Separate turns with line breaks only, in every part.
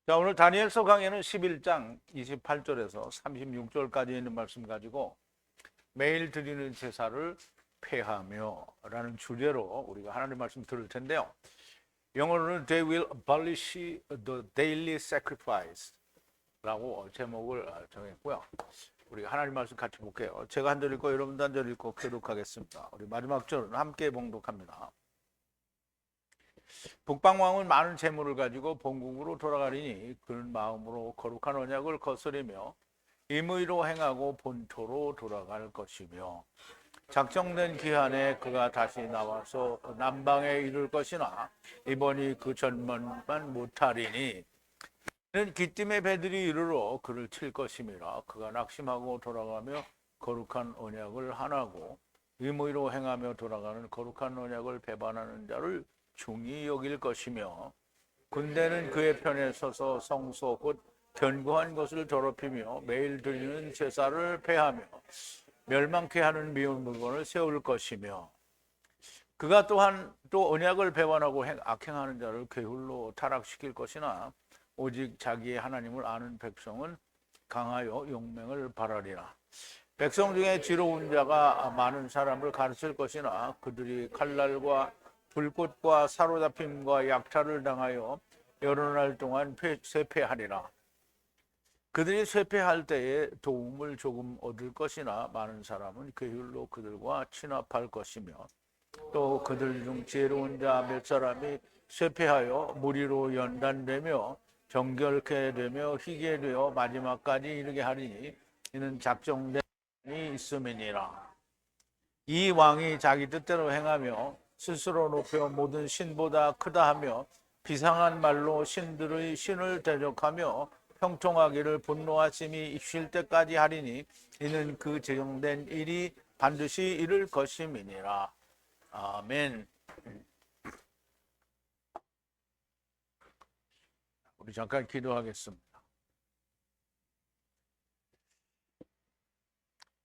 자, 오늘 다니엘서 강의는 11장 28절에서 36절까지 있는 말씀 가지고 매일 드리는 제사를 폐하며 라는 주제로 우리가 하나님 말씀 들을 텐데요. 영어로는 They will abolish the daily sacrifice 라고 제목을 정했고요. 우리 하나님 말씀 같이 볼게요. 제가 한 절 읽고 여러분도 한 절 읽고 교독하겠습니다. 우리 마지막 절은 함께 봉독합니다. 북방왕은 많은 재물을 가지고 본국으로 돌아가리니 그런 마음으로 거룩한 언약을 거스리며 임의로 행하고 본토로 돌아갈 것이며 작정된 기한에 그가 다시 나와서 남방에 이를 것이나 이번이 그 전만만 못하리니 이는 기띔의 배들이 이르러 그를 칠 것임이라. 그가 낙심하고 돌아가며 거룩한 언약을 하나고 의무로 행하며 돌아가는 거룩한 언약을 배반하는 자를 중히 여길 것이며 군대는 그의 편에 서서 성소 곧 견고한 것을 더럽히며 매일 드리는 제사를 폐하며 멸망케 하는 미운 물건을 세울 것이며 그가 또한 또 언약을 배반하고 악행하는 자를 괴hul로 타락시킬 것이나 오직 자기의 하나님을 아는 백성은 강하여 용맹을 바라리라. 백성 중에 지로운 자가 많은 사람을 가르칠 것이나 그들이 칼날과 불꽃과 사로잡힘과 약탈을 당하여 여러 날 동안 쇠퇴하리라. 그들이 쇠퇴할 때에 도움을 조금 얻을 것이나 많은 사람은 괴휼로 그들과 친합할 것이며 또 그들 중 지혜로운 자 몇 사람이 쇠퇴하여 무리로 연단되며 정결케 되며 희게 되어 마지막까지 이르게 하리니 이는 작정된 이 있음이니라. 이 왕이 자기 뜻대로 행하며 스스로 높여 모든 신보다 크다 하며 비상한 말로 신들의 신을 대적하며 형통하기를 분노하심이 입실 때까지 하리니 이는 그 제정된 일이 반드시 이룰 것임이니라. 아멘. 우리 잠깐 기도하겠습니다.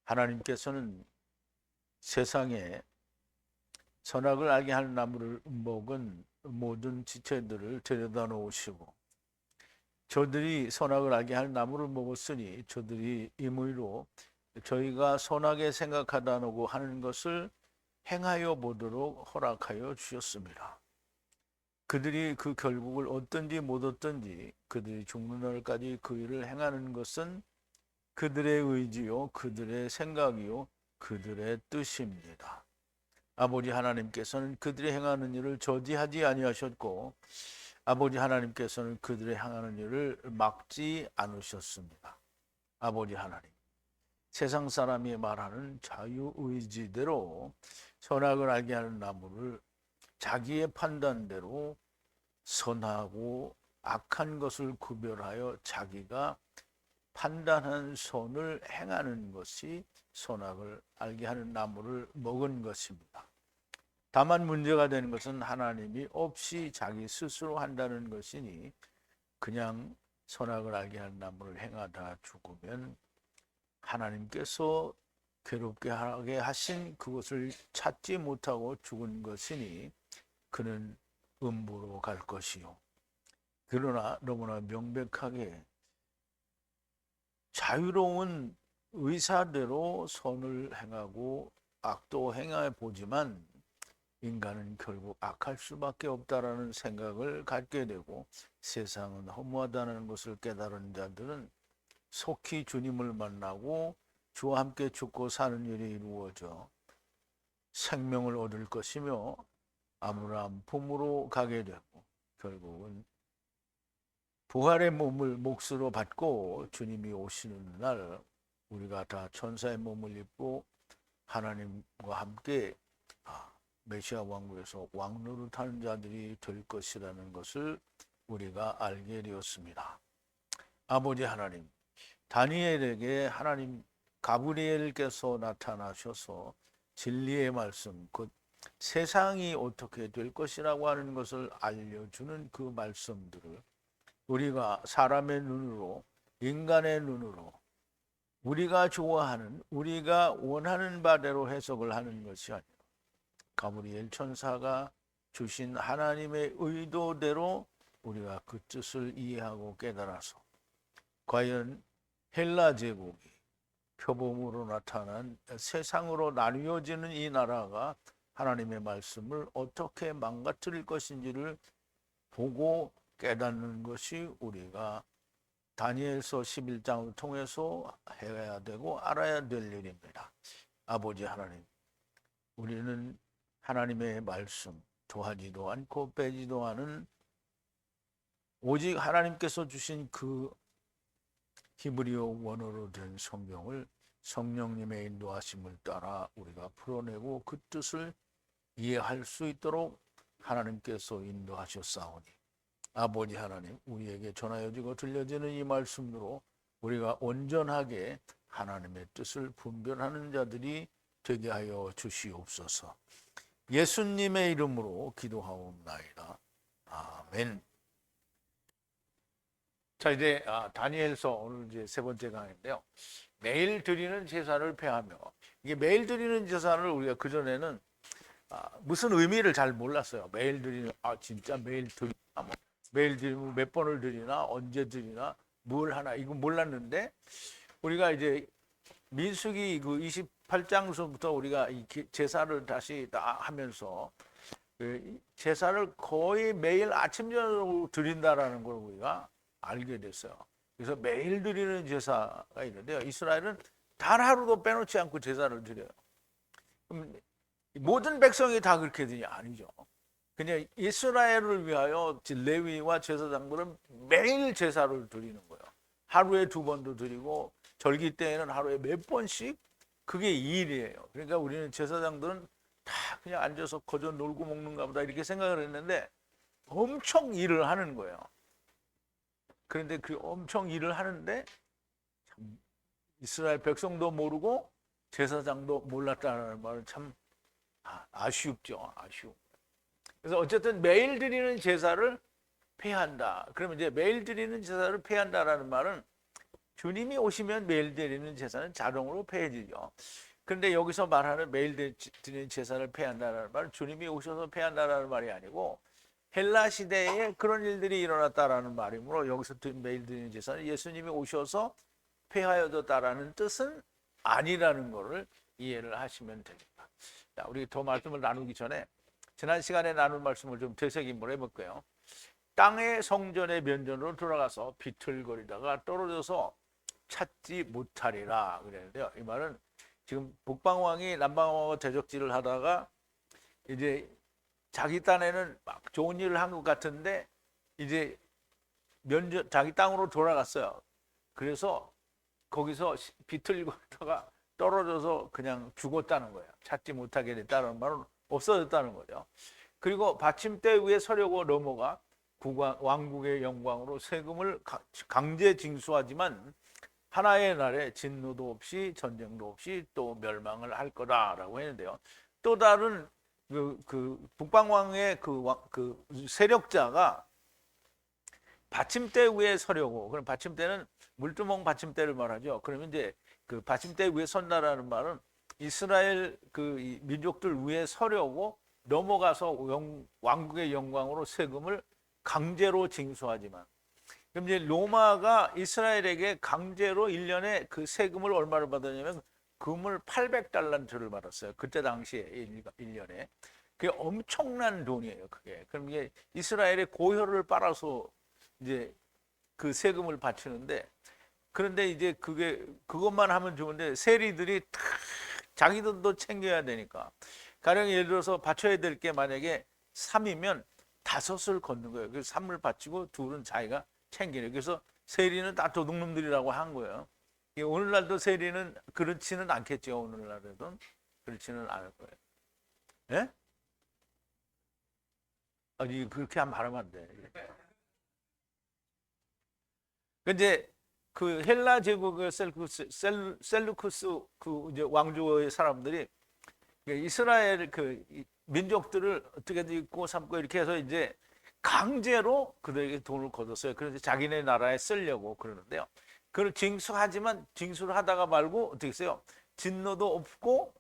하나님께서는 세상에 선악을 알게 하는 나무를 먹은 모든 지체들을 데려다 놓으시고 저들이 선악을 알게 할 나무를 먹었으니 저들이 임의로 저희가 선하게 생각하다고 하는 것을 행하여 보도록 허락하여 주셨습니다. 그들이 그 결국을 얻든지 못 얻든지 그들이 죽는 날까지 그 일을 행하는 것은 그들의 의지요, 그들의 생각이요, 그들의 뜻입니다. 아버지 하나님께서는 그들이 행하는 일을 저지하지 아니하셨고 아버지 하나님께서는 그들의 행하는 일을 막지 않으셨습니다. 아버지 하나님, 세상 사람이 말하는 자유의지대로 선악을 알게 하는 나무를 자기의 판단대로 선하고 악한 것을 구별하여 자기가 판단한 선을 행하는 것이 선악을 알게 하는 나무를 먹은 것입니다. 다만 문제가 되는 것은 하나님이 없이 자기 스스로 한다는 것이니 그냥 선악을 알게 하는 나무를 행하다 죽으면 하나님께서 괴롭게 하게 하신 그것을 찾지 못하고 죽은 것이니 그는 음부로 갈 것이요. 그러나 너무나 명백하게 자유로운 의사대로 선을 행하고 악도 행해 보지만 인간은 결국 악할 수밖에 없다라는 생각을 갖게 되고 세상은 허무하다는 것을 깨달은 자들은 속히 주님을 만나고 주와 함께 죽고 사는 일이 이루어져 생명을 얻을 것이며 아브라함 품으로 가게 되고 결국은 부활의 몸을 몫으로 받고 주님이 오시는 날 우리가 다 천사의 몸을 입고 하나님과 함께 메시아 왕국에서 왕노릇하는 자들이 될 것이라는 것을 우리가 알게 되었습니다. 아버지 하나님, 다니엘에게 하나님 가브리엘께서 나타나셔서 진리의 말씀, 곧 세상이 어떻게 될 것이라고 하는 것을 알려주는 그 말씀들을 우리가 사람의 눈으로, 인간의 눈으로 우리가 좋아하는, 우리가 원하는 바대로 해석을 하는 것이 아니라 가브리엘 천사가 주신 하나님의 의도대로 우리가 그 뜻을 이해하고 깨달아서 과연 헬라 제국이 표범으로 나타난 세상으로 나뉘어지는 이 나라가 하나님의 말씀을 어떻게 망가뜨릴 것인지를 보고 깨닫는 것이 우리가 다니엘서 11장을 통해서 해야 되고 알아야 될 일입니다. 아버지 하나님, 우리는 하나님의 말씀 더하지도 않고 빼지도 않은 오직 하나님께서 주신 그 히브리어 원어로 된 성경을 성령님의 인도하심을 따라 우리가 풀어내고 그 뜻을 이해할 수 있도록 하나님께서 인도하셨사오니 아버지 하나님, 우리에게 전하여지고 들려지는 이 말씀으로 우리가 온전하게 하나님의 뜻을 분별하는 자들이 되게 하여 주시옵소서. 예수님의 이름으로 기도하옵나이다. 아멘. 자, 이제 다니엘서 오늘 이제 세 번째 강인데요. 매일 드리는 제사를 폐하며, 이게 매일 드리는 제사를 우리가 그 전에는 무슨 의미를 잘 몰랐어요. 매일 드리는 진짜 매일 드리나, 뭐 매일 드리면 몇 번을 드리나, 언제 드리나, 뭘 하나 이거 몰랐는데 우리가 이제 민수기 그 28장서부터 우리가 이 제사를 다시 다 하면서 제사를 거의 매일 아침 저녁으로 드린다라는 걸 우리가 알게 됐어요. 그래서 매일 드리는 제사가 있는데요. 이스라엘은 단 하루도 빼놓지 않고 제사를 드려요. 그럼 모든 백성이 다 그렇게 드냐? 아니죠. 그냥 이스라엘을 위하여 레위와 제사장들은 매일 제사를 드리는 거예요. 하루에 2번도 드리고 절기 때에는 하루에 몇 번씩 그게 일이에요. 그러니까 우리는 제사장들은 다 그냥 앉아서 거저 놀고 먹는가 보다 이렇게 생각을 했는데 엄청 일을 하는 거예요. 그런데 그 엄청 일을 하는데 참 이스라엘 백성도 모르고 제사장도 몰랐다는 말은 참 아쉽죠. 아쉬워. 그래서 어쨌든 매일 드리는 제사를 폐한다. 그러면 이제 매일 드리는 제사를 폐한다라는 말은 주님이 오시면 매일 드리는 제사는 자동으로 폐해지죠. 그런데 여기서 말하는 매일 드리는 제사를 폐한다라는 말은 주님이 오셔서 폐한다라는 말이 아니고 헬라 시대에 그런 일들이 일어났다라는 말이므로 여기서 매일 드리는 제사는 예수님이 오셔서 폐하여졌다라는 뜻은 아니라는 것을 이해를 하시면 됩니다. 자, 우리 더 말씀을 나누기 전에 지난 시간에 나눈 말씀을 좀 되새김을 해볼게요. 땅의 성전의 면전으로 돌아가서 비틀거리다가 떨어져서 찾지 못하리라 그랬는데요. 이 말은 지금 북방왕이 남방왕과 대적질을 하다가 이제 자기 딴에는 막 좋은 일을 한 것 같은데 이제 자기 땅으로 돌아갔어요. 그래서 거기서 비틀거리다가 떨어져서 그냥 죽었다는 거예요. 찾지 못하게 됐다는 말은 없어졌다는 거죠. 그리고 받침대 위에 서려고 넘어가 왕국의 영광으로 세금을 강제 징수하지만 하나의 날에 진노도 없이 전쟁도 없이 또 멸망을 할 거다라고 했는데요. 또 다른 그 북방왕의 그 세력자가 받침대 위에 서려고, 그럼 받침대는 물두멍 받침대를 말하죠. 그러면 이제 그 받침대 위에 선다라는 말은 이스라엘 그 민족들 위에 서려고 넘어가서 왕국의 영광으로 세금을 강제로 징수하지만, 그럼 이제 로마가 이스라엘에게 강제로 1년에 그 세금을 얼마를 받았냐면 금을 800달란트를 받았어요. 그때 당시에 1년에. 그게 엄청난 돈이에요. 그게. 그럼 이게 이스라엘의 고혈을 빨아서 이제 그 세금을 바치는데, 그런데 이제 그것만 하면 좋은데 세리들이 다 자기들도 챙겨야 되니까, 가령 예를 들어서 바쳐야 될 게 만약에 3이면 5을 걷는 거예요. 그래서 3을 바치고 2은 자기가 챙기는. 그래서 세리는 다 도둑놈들이라고 한 거예요. 오늘날도 세리는 그렇지는 않겠죠. 오늘날에도 그렇지는 않을 거예요. 예? 아니 그렇게 말하면 안 돼. 근데 그 헬라 제국의 셀루쿠스 그 이제 왕조의 사람들이 이스라엘 그 민족들을 어떻게든 입고 삼고 이렇게 해서 이제 강제로 그들에게 돈을 걷었어요. 그래서 자기네 나라에 쓰려고 그러는데요. 그걸 징수하지만 징수를 하다가 말고 어떻게 했어요? 진노도 없고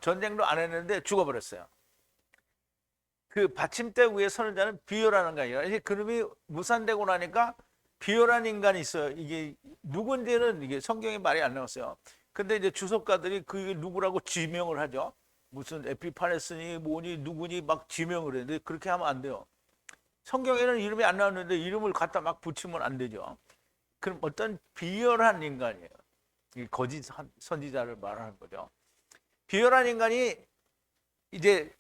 전쟁도 안 했는데 죽어버렸어요. 그 받침대 위에 서는 자는 비열한 인간이야. 이제 그놈이 무산되고 나니까 비열한 인간이 있어요. 이게 누군지는 이게 성경에 말이 안 나왔어요. 근데 이제 주석가들이 그 누구라고 지명을 하죠. 무슨 에피파네스니 뭐니 누구니 막 지명을 했는데 그렇게 하면 안 돼요. 성경에는 이름이 안 나왔는데 이름을 갖다 막 붙이면 안 되죠. 그럼 어떤 비열한 인간이에요. 이 거짓 선지자를 말하는 거죠. 비열한 인간이 이제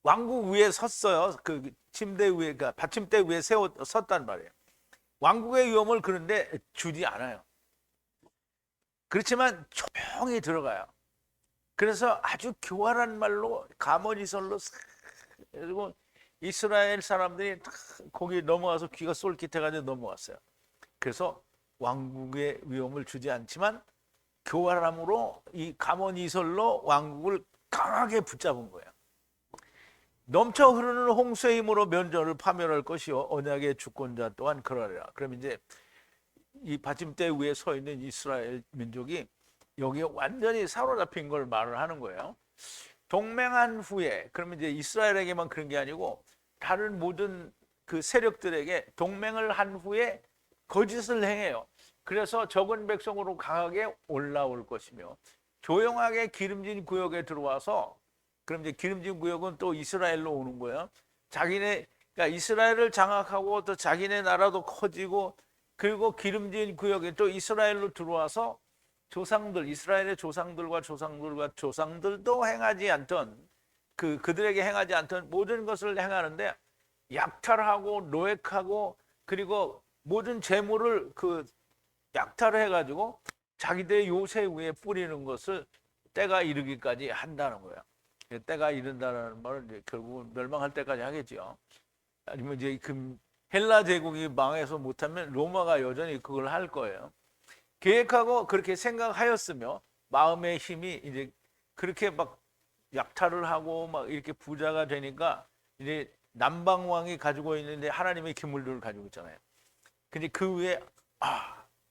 왕국 위에 섰어요. 그 침대 위에, 그러니까 받침대 위에 섰단 말이에요. 왕국의 위험을 그런데 주지 않아요. 그렇지만 조용히 들어가요. 그래서 아주 교활한 말로 가모니설로 그리고 이스라엘 사람들이 거기 넘어가서 귀가 쏠깃해가지고 넘어갔어요. 그래서 왕국의 위험을 주지 않지만 교활함으로 이 가모니설로 왕국을 강하게 붙잡은 거예요. 넘쳐 흐르는 홍수의 힘으로 면전을 파멸할 것이요 언약의 주권자 또한 그러리라. 그럼 이제 이 받침대 위에 서 있는 이스라엘 민족이 여기에 완전히 사로잡힌 걸 말을 하는 거예요. 동맹한 후에, 그러면 이제 이스라엘에게만 그런 게 아니고 다른 모든 그 세력들에게 동맹을 한 후에 거짓을 행해요. 그래서 적은 백성으로 강하게 올라올 것이며 조용하게 기름진 구역에 들어와서, 그럼 이제 기름진 구역은 또 이스라엘로 오는 거예요. 자기네, 그러니까 이스라엘을 장악하고 또 자기네 나라도 커지고, 그리고 기름진 구역에 또 이스라엘로 들어와서 조상들, 이스라엘의 조상들과 조상들도 행하지 않던 그들에게 행하지 않던 모든 것을 행하는데 약탈하고 노획하고, 그리고 모든 재물을 그 약탈을 해가지고 자기들의 요새 위에 뿌리는 것을 때가 이르기까지 한다는 거예요. 때가 이른다는 말은 이제 결국은 멸망할 때까지 하겠죠. 아니면 이제 그 헬라 제국이 망해서 못하면 로마가 여전히 그걸 할 거예요. 계획하고 그렇게 생각하였으며 마음의 힘이 이제 그렇게 막 약탈을 하고 막 이렇게 부자가 되니까 이제 남방왕이 가지고 있는데 하나님의 기물들을 가지고 있잖아요. 근데 그 위에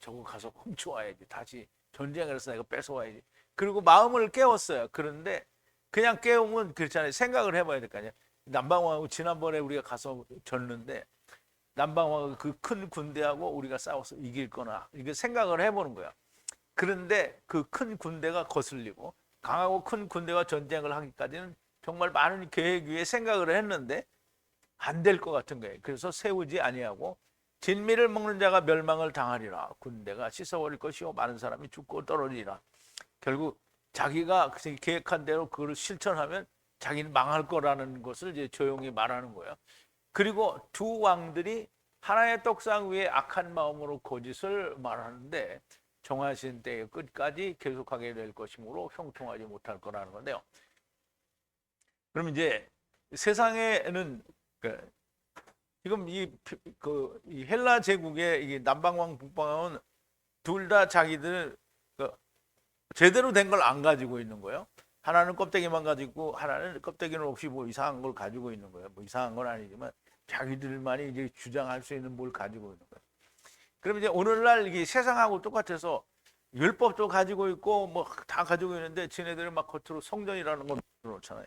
저거 가서 훔쳐와야지, 다시 전쟁을 해서 내가 뺏어와야지. 그리고 마음을 깨웠어요. 그런데 그냥 깨우면 그렇잖아요. 생각을 해봐야 될 거 아니에요. 남방왕하고 지난번에 우리가 가서 졌는데 남방왕 그 큰 군대하고 우리가 싸워서 이길 거나 이게 생각을 해보는 거야. 그런데 그 큰 군대가 거슬리고 강하고 큰 군대와 전쟁을 하기까지는 정말 많은 계획 위에 생각을 했는데 안 될 것 같은 거예요. 그래서 세우지 아니하고 진미를 먹는 자가 멸망을 당하리라. 군대가 씻어버릴 것이요 많은 사람이 죽고 떨어지리라. 결국 자기가 계획한 대로 그걸 실천하면 자기는 망할 거라는 것을 이제 조용히 말하는 거예요. 그리고 두 왕들이 하나의 떡상 위에 악한 마음으로 거짓을 말하는데 정하신 때의 끝까지 계속하게 될 것이므로 형통하지 못할 거라는 건데요. 그럼 이제 세상에는 지금 이 헬라 제국의 이 남방왕 북방왕은 둘 다 자기들 제대로 된 걸 안 가지고 있는 거예요. 하나는 껍데기만 가지고 하나는 껍데기는 없이 뭐 이상한 걸 가지고 있는 거예요. 뭐 이상한 건 아니지만 자기들만이 이제 주장할 수 있는 뭘 가지고 있는 거예요. 그럼 이제 오늘날 이게 세상하고 똑같아서 율법도 가지고 있고 뭐 다 가지고 있는데 지네들은 막 겉으로 성전이라는 걸 놓잖아요.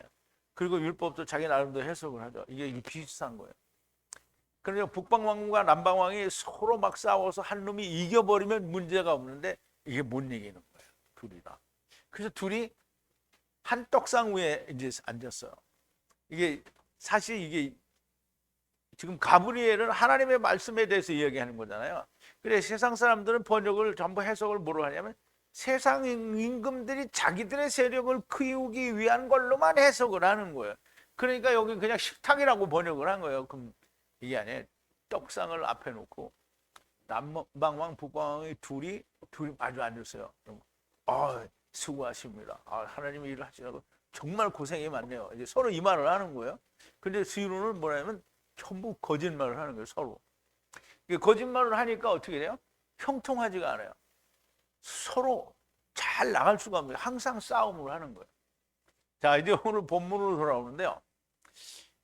그리고 율법도 자기 나름대로 해석을 하죠. 이게 비슷한 거예요. 그러니까 북방왕과 남방왕이 서로 막 싸워서 한 놈이 이겨버리면 문제가 없는데 이게 못 이기는 거예요. 둘이 다. 그래서 둘이 한 떡상 위에 이제 앉았어요. 이게 사실 이게 지금 가브리엘은 하나님의 말씀에 대해서 이야기하는 거잖아요. 그래 세상 사람들은 번역을 전부 해석을 뭐로 하냐면 세상 임금들이 자기들의 세력을 키우기 위한 걸로만 해석을 하는 거예요. 그러니까 여기 그냥 식탁이라고 번역을 한 거예요. 그럼 이게 아니에요. 떡상을 앞에 놓고 남방왕 북방왕이 둘이 마주 앉았어요. 수고하십니다. 하나님이 일을 하시라고 정말 고생이 많네요. 이제 서로 이 말을 하는 거예요. 근데 뒤로는 뭐냐면 전부 거짓말을 하는 거예요. 서로. 거짓말을 하니까 어떻게 돼요? 형통하지가 않아요. 서로 잘 나갈 수가 없어요. 항상 싸움을 하는 거예요. 자, 이제 오늘 본문으로 돌아오는데요.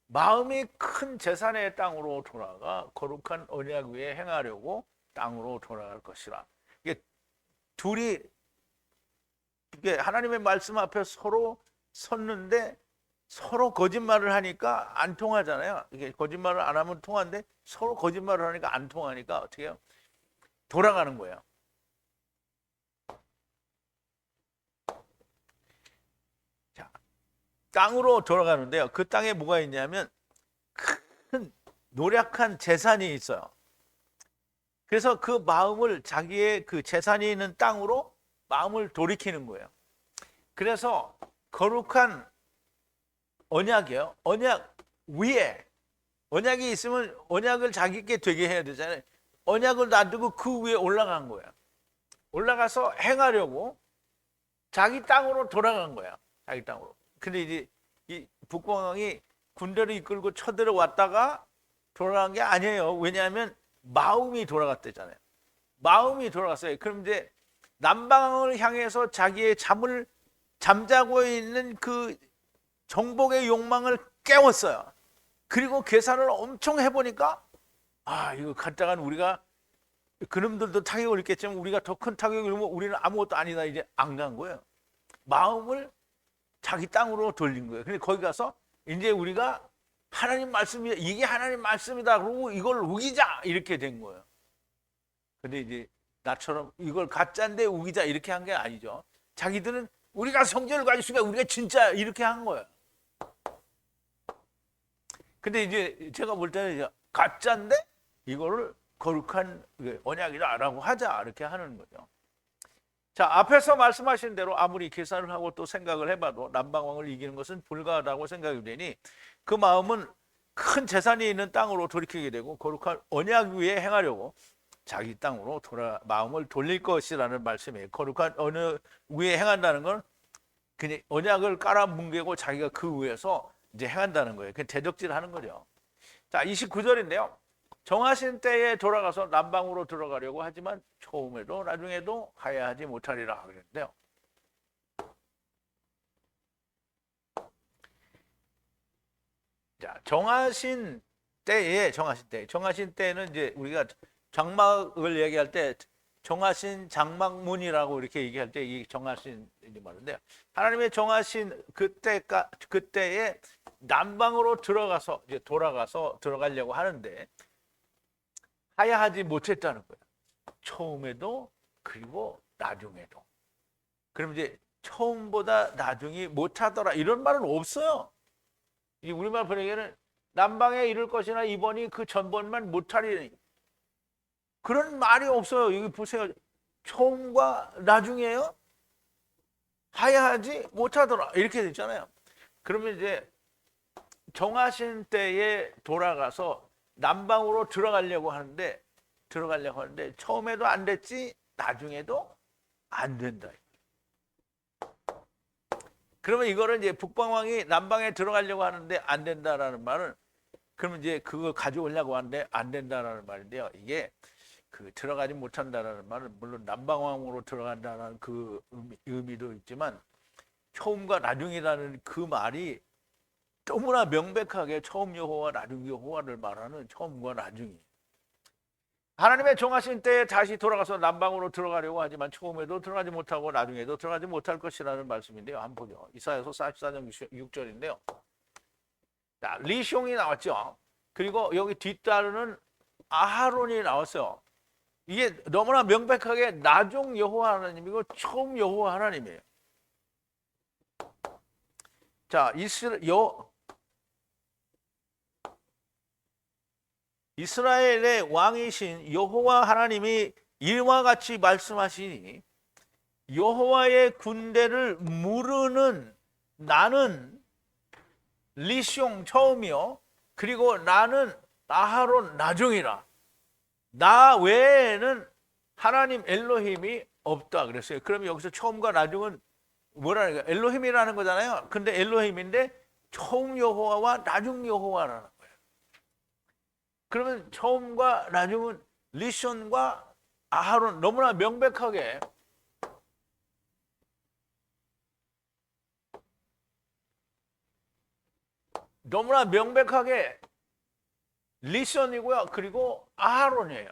마음이 큰 제사의 땅으로 돌아가 거룩한 언약 위에 행하려고 땅으로 돌아갈 것이라. 이게 둘이 이게 하나님의 말씀 앞에 서로 섰는데 서로 거짓말을 하니까 안 통하잖아요. 이게 거짓말을 안 하면 통하는데 서로 거짓말을 하니까 안 통하니까 어떻게 해요? 돌아가는 거예요. 자, 땅으로 돌아가는데요. 그 땅에 뭐가 있냐면 큰 노력한 재산이 있어요. 그래서 그 마음을 자기의 그 재산이 있는 땅으로 마음을 돌이키는 거예요. 그래서 거룩한 언약이에요. 언약 위에 언약이 있으면 언약을 자기께 되게 해야 되잖아요. 언약을 놔두고 그 위에 올라간 거예요. 올라가서 행하려고 자기 땅으로 돌아간 거야. 자기 땅으로. 근데 이제 이 북왕이 군대를 이끌고 쳐들어왔다가 돌아간 게 아니에요. 왜냐하면 마음이 돌아갔대잖아요. 마음이 돌아갔어요. 그럼 이제 남방을 향해서 자기의 잠자고 있는 그 정복의 욕망을 깨웠어요. 그리고 계산을 엄청 해보니까 이거 갔다간 우리가 그놈들도 타격을 입겠지만 우리가 더 큰 타격을 입으면 우리는 아무것도 아니다. 이제 안 간 거예요. 마음을 자기 땅으로 돌린 거예요. 근데 거기 가서 이제 우리가 하나님 말씀이다. 이게 하나님 말씀이다. 그러고 이걸 우기자. 이렇게 된 거예요. 근데 이제 나처럼 이걸 가짜인데 우기자 이렇게 한 게 아니죠. 자기들은 우리가 성전을 가지고 있으니까 우리가 진짜 이렇게 한 거예요. 근데 이제 제가 볼 때는 이제 가짜인데 이거를 거룩한 언약이다라고 하자 이렇게 하는 거죠. 자, 앞에서 말씀하신 대로 아무리 계산을 하고 또 생각을 해봐도 남방왕을 이기는 것은 불가하다고 생각이 되니 그 마음은 큰 재산이 있는 땅으로 돌이키게 되고 거룩한 언약 위에 행하려고 자기 땅으로 마음을 돌릴 것이라는 말씀이에요. 거룩한 언약 위에 행한다는 건 그냥 언약을 깔아뭉개고 자기가 그 위에서 이제 행한다는 거예요. 그 대적질 하는 거죠. 자, 29절인데요. 정하신 때에 돌아가서 남방으로 들어가려고 하지만 처음에도 나중에도 하야하지 못하리라 그랬는데요. 자, 정하신 때는 이제 우리가 장막을 얘기할 때 정하신 장막문이라고 이렇게 얘기할 때 이 정하신 말인데요. 하나님의 정하신 그때에 남방으로 들어가서 이제 돌아가서 들어가려고 하는데 하야하지 못했다는 거예요. 처음에도 그리고 나중에도. 그럼 이제 처음보다 나중이 못하더라 이런 말은 없어요. 이 우리말 번역에는 남방에 이를 것이나 이번이 그 전번만 못하리니 그런 말이 없어요. 여기 보세요. 처음과 나중이에요. 하야하지 못하더라 이렇게 됐잖아요. 그러면 이제 정하신 때에 돌아가서 남방으로 들어가려고 하는데 처음에도 안 됐지 나중에도 안 된다. 그러면 이거를 이제 북방왕이 남방에 들어가려고 하는데 안 된다라는 말은 그러면 이제 그거 가져오려고 하는데 안 된다라는 말인데요. 이게 그 들어가지 못한다라는 말은 물론 남방왕으로 들어간다는 그 의미도 있지만 처음과 나중이라는 그 말이 너무나 명백하게 처음 여호와 나중 여호와를 말하는 처음과 나중이. 하나님의 정하신 때에 다시 돌아가서 남방으로 들어가려고 하지만 처음에도 들어가지 못하고 나중에도 들어가지 못할 것이라는 말씀인데요. 한번 보죠. 이사야서 44장 6절인데요. 자, 리숑이 나왔죠. 그리고 여기 뒷따르는 아하론이 나왔어요. 이게 너무나 명백하게 나중 여호와 하나님이고 처음 여호와 하나님이에요. 자, 이스라엘의 왕이신 여호와 하나님이 이와 같이 말씀하시니 여호와의 군대를 무르는 나는 리숑 처음이요 그리고 나는 아하론 나중이라. 나 외에는 하나님 엘로힘이 없다 그랬어요. 그럼 여기서 처음과 나중은 뭐라는 거예요? 엘로힘이라는 거잖아요. 근데 엘로힘인데 처음 여호와와 나중 여호와라는 거예요. 그러면 처음과 나중은 리숑과 아하론 너무나 명백하게 리션이고요. 그리고 아하론이에요.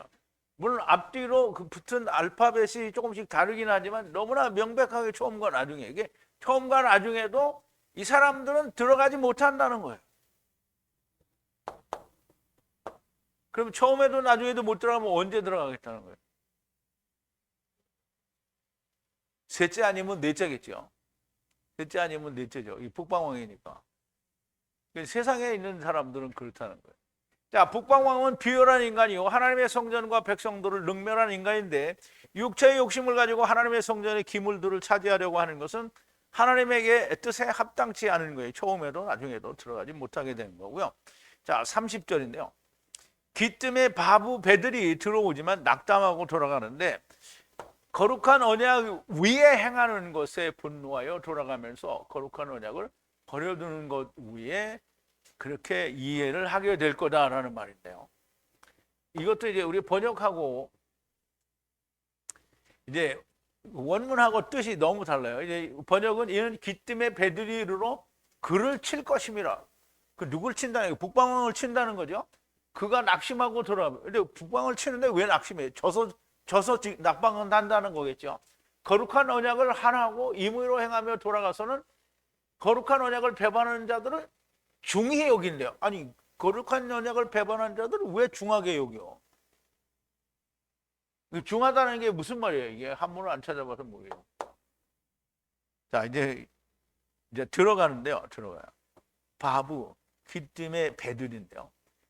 물론 앞뒤로 그 붙은 알파벳이 조금씩 다르긴 하지만 너무나 명백하게 처음과 나중에 이게 처음과 나중에도 이 사람들은 들어가지 못한다는 거예요. 그럼 처음에도 나중에도 못 들어가면 언제 들어가겠다는 거예요? 셋째 아니면 넷째겠죠. 셋째 아니면 넷째죠. 이 북방왕이니까. 세상에 있는 사람들은 그렇다는 거예요. 자, 북방왕은 비열한 인간이요, 하나님의 성전과 백성들을 능멸한 인간인데, 육체의 욕심을 가지고 하나님의 성전의 기물들을 차지하려고 하는 것은 하나님에게 뜻에 합당치 않은 거예요. 처음에도 나중에도 들어가지 못하게 되는 거고요. 자, 30절인데요. 귀뜸에 바보 배들이 들어오지만 낙담하고 돌아가는데, 거룩한 언약 위에 행하는 것에 분노하여 돌아가면서 거룩한 언약을 버려두는 것 위에 그렇게 이해를 하게 될 거다라는 말인데요. 이것도 이제 우리 번역하고 이제 원문하고 뜻이 너무 달라요. 이제 번역은 이는 귀뜸의 배들이로 그를 칠 것임이라. 그 누굴 친다는 거예요? 북방왕을 친다는 거죠. 그가 낙심하고 돌아가. 근데 북방을 치는데 왜 낙심해요? 져서 낙방은 한다는 거겠죠. 거룩한 언약을 하나하고 임의로 행하며 돌아가서는 거룩한 언약을 배반하는 자들은 중히 여긴대요. 아니, 거룩한 언약을 배반하는 자들은 왜 중하게 여겨? 중하다는 게 무슨 말이에요? 이게 한문을 안 찾아봐서 모르겠어요. 자, 이제 들어가는데요. 들어가요. 바부, 귀뜸의 배들인데요.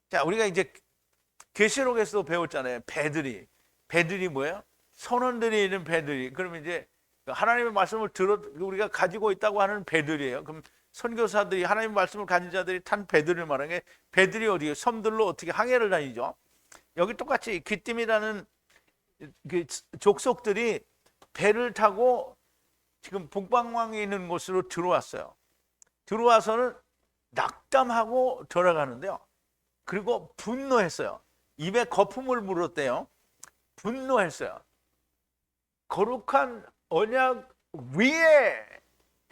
자, 우리가 이제 계시록에서도 배웠잖아요. 배들이 뭐예요? 선원들이 있는 배들이. 그러면 이제 하나님의 말씀을 우리가 가지고 있다고 하는 배들이에요. 그럼 선교사들이, 하나님의 말씀을 가진 자들이 탄 배들을 말하는 게, 배들이 어디에 섬들로 어떻게 항해를 다니죠. 여기 똑같이 귀뜸이라는 그 족속들이 배를 타고 지금 북방왕에 있는 곳으로 들어왔어요. 들어와서는 낙담하고 돌아가는데요. 그리고 분노했어요. 입에 거품을 물었대요. 분노했어요. 거룩한 언약 위에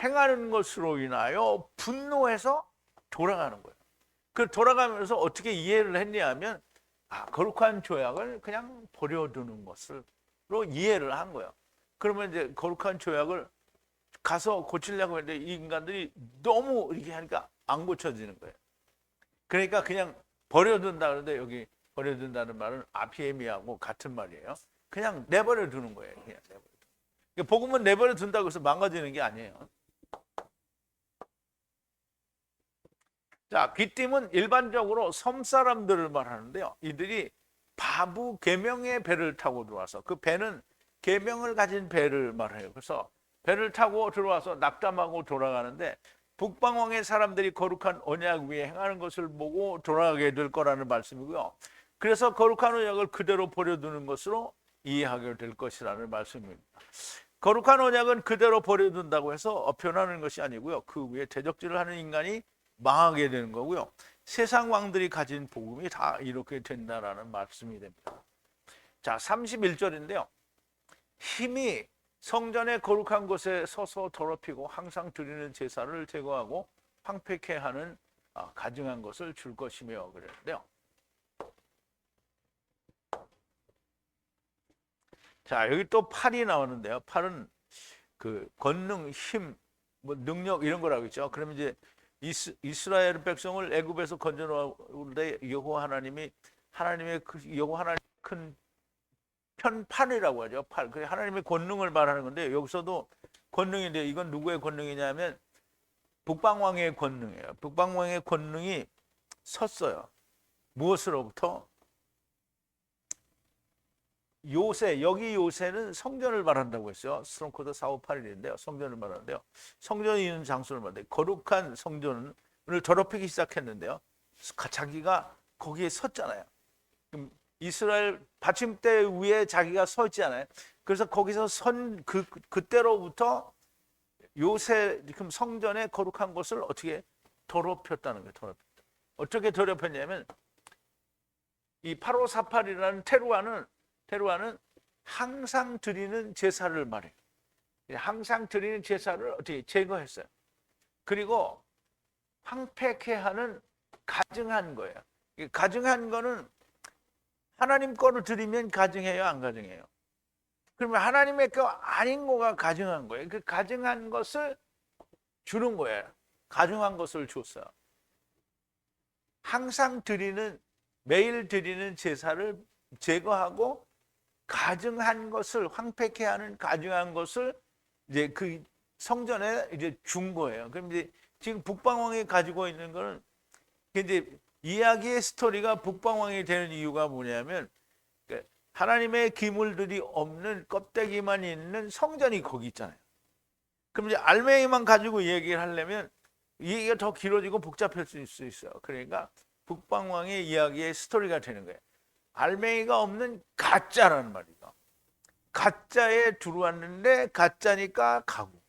행하는 것으로 인하여 분노해서 돌아가는 거예요. 그 돌아가면서 어떻게 이해를 했냐면, 거룩한 조약을 그냥 버려두는 것으로 이해를 한 거예요. 그러면 이제 거룩한 조약을 가서 고치려고 했는데 이 인간들이 너무 이렇게 하니까 안 고쳐지는 거예요. 그러니까 그냥 버려둔다. 그러는데 여기 버려둔다는 말은 아피에미하고 같은 말이에요. 그냥 내버려 두는 거예요. 그냥 내버려 두는. 복음은 내버려 둔다고 해서 망가지는 게 아니에요. 자, 귀띔은 일반적으로 섬 사람들을 말하는데요. 이들이 바부 계명의 배를 타고 들어와서, 그 배는 계명을 가진 배를 말해요. 그래서 배를 타고 들어와서 낙담하고 돌아가는데, 북방왕의 사람들이 거룩한 언약 위에 행하는 것을 보고 돌아가게 될 거라는 말씀이고요. 그래서 거룩한 언약을 그대로 버려두는 것으로 이해하게 될 것이라는 말씀입니다. 거룩한 언약은 그대로 버려둔다고 해서 변하는 것이 아니고요. 그 위에 대적질을 하는 인간이 망하게 되는 거고요. 세상 왕들이 가진 복음이 다 이렇게 된다라는 말씀이 됩니다. 자, 31절인데요. 힘이 성전의 거룩한 곳에 서서 더럽히고 항상 드리는 제사를 제거하고 황폐케 하는 가증한 것을 줄 것이며 그랬는데요. 자, 여기 또 팔이 나오는데요. 팔은 그 권능, 힘, 뭐 능력 이런 거라고 있죠. 그러면 이제 이스라엘 백성을 애굽에서 건져 나올 때 여호와 하나님의 여호와 하나님 큰 편팔이라고 하죠. 팔. 그 하나님의 권능을 말하는 건데, 여기서도 권능인데 이건 누구의 권능이냐면 북방왕의 권능이에요. 북방왕의 권능이 섰어요. 무엇으로부터? 요새, 여기 요새는 성전을 말한다고 했어요. 스트롱코드 4581인데요. 성전을 말하는데요. 성전이 있는 장소를 말하는데, 거룩한 성전을 더럽히기 시작했는데요. 자기가 거기에 섰잖아요. 그럼 이스라엘 받침대 위에 자기가 서 있잖아요. 그래서 거기서 그때로부터 요새 지금 성전의 거룩한 것을 어떻게 더럽혔다는 거예요. 더럽혔다. 어떻게 더럽혔냐면, 이 8548이라는 테루아는 항상 드리는 제사를 말해요. 항상 드리는 제사를 어떻게 제거했어요. 그리고 황폐케 하는 가증한 거예요. 가증한 거는 하나님 거를 드리면 가증해요, 안 가증해요? 그러면 하나님의 거 아닌 거가 가증한 거예요. 그 가증한 것을 주는 거예요. 가증한 것을 줬어요. 항상 매일 드리는 제사를 제거하고 가증한 것을, 황폐케 하는 가증한 것을 이제 그 성전에 이제 준 거예요. 그럼 이제 지금 북방왕이 가지고 있는 거는 이제 이야기의 스토리가 북방왕이 되는 이유가 뭐냐면 하나님의 기물들이 없는 껍데기만 있는 성전이 거기 있잖아요. 그럼 이제 알맹이만 가지고 얘기를 하려면 이 얘기가 더 길어지고 복잡해질 수 있어요. 그러니까 북방왕의 이야기의 스토리가 되는 거예요. 알맹이가 없는 가짜라는 말이죠. 가짜에 들어왔는데 가짜니까 가고,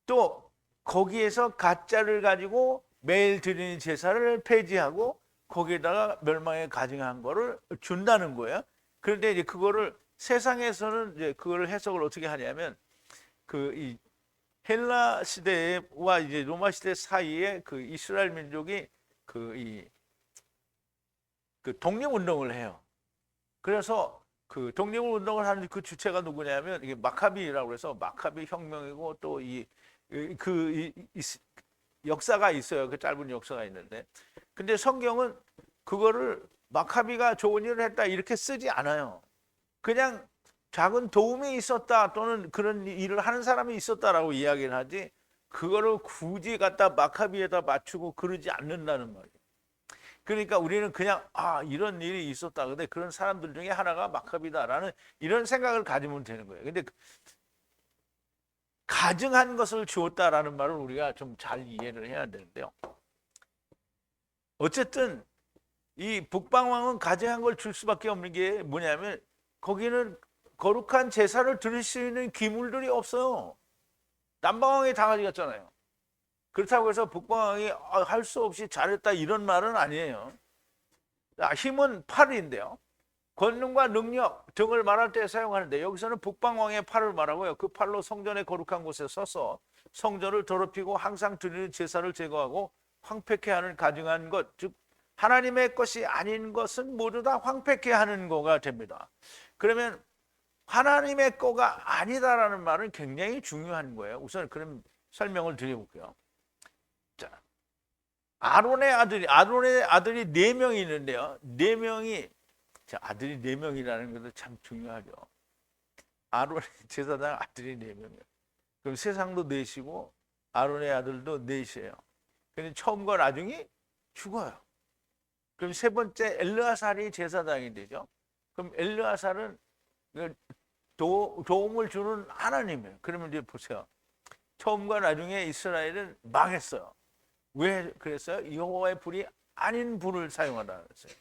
또 거기에서 가짜를 가지고 매일 드리는 제사를 폐지하고 거기에다가 멸망에 가증한 거를 준다는 거예요. 그런데 이제 그거를 세상에서는 이제 그거를 해석을 어떻게 하냐면 이 헬라 시대와 이제 로마 시대 사이에 그 이스라엘 민족이 그 독립운동을 해요. 그래서 그 독립운동을 하는 그 주체가 누구냐면 이게 마카비라고 해서 마카비 혁명이고 또 역사가 있어요. 그 짧은 역사가 있는데, 근데 성경은 그거를 마카비가 좋은 일을 했다 이렇게 쓰지 않아요. 그냥 작은 도움이 있었다 또는 그런 일을 하는 사람이 있었다라고 이야기를 하지, 그거를 굳이 갖다 마카비에다 맞추고 그러지 않는다는 말이에요. 그러니까 우리는 그냥 이런 일이 있었다, 근데 그런 사람들 중에 하나가 마카비다라는 이런 생각을 가지면 되는 거예요. 근데 가증한 것을 주었다라는 말을 우리가 좀 잘 이해를 해야 되는데요. 어쨌든 이 북방왕은 가증한 걸 줄 수밖에 없는 게 뭐냐면 거기는 거룩한 제사를 드릴 수 있는 기물들이 없어요. 남방왕이 다 가져갔잖아요. 그렇다고 해서 북방왕이 할 수 없이 잘했다 이런 말은 아니에요. 힘은 팔인데요. 권능과 능력 등을 말할 때 사용하는데 여기서는 북방왕의 팔을 말하고요. 그 팔로 성전의 거룩한 곳에 서서 성전을 더럽히고 항상 드리는 제사를 제거하고 황폐케 하는 가증한 것, 즉 하나님의 것이 아닌 것은 모두 다 황폐케 하는 거가 됩니다. 그러면 하나님의 거가 아니다라는 말은 굉장히 중요한 거예요. 우선 그런 설명을 드려볼게요. 자, 아론의 아들이 4명이 있는데요. 4명이, 아들이 4명이라는 것도 참 중요하죠. 아론의 제사장 아들이 4명이에요. 그럼 세상도 4시고 아론의 아들도 4시예요. 근데 처음과 나중에 죽어요. 그럼 세 번째 엘르아살이 제사장이 되죠. 그럼 엘르아살은 도움을 주는 하나님이에요. 그러면 이제 보세요. 처음과 나중에 이스라엘은 망했어요. 왜 그랬어요? 여호와의 불이 아닌 불을 사용하다 그랬어요.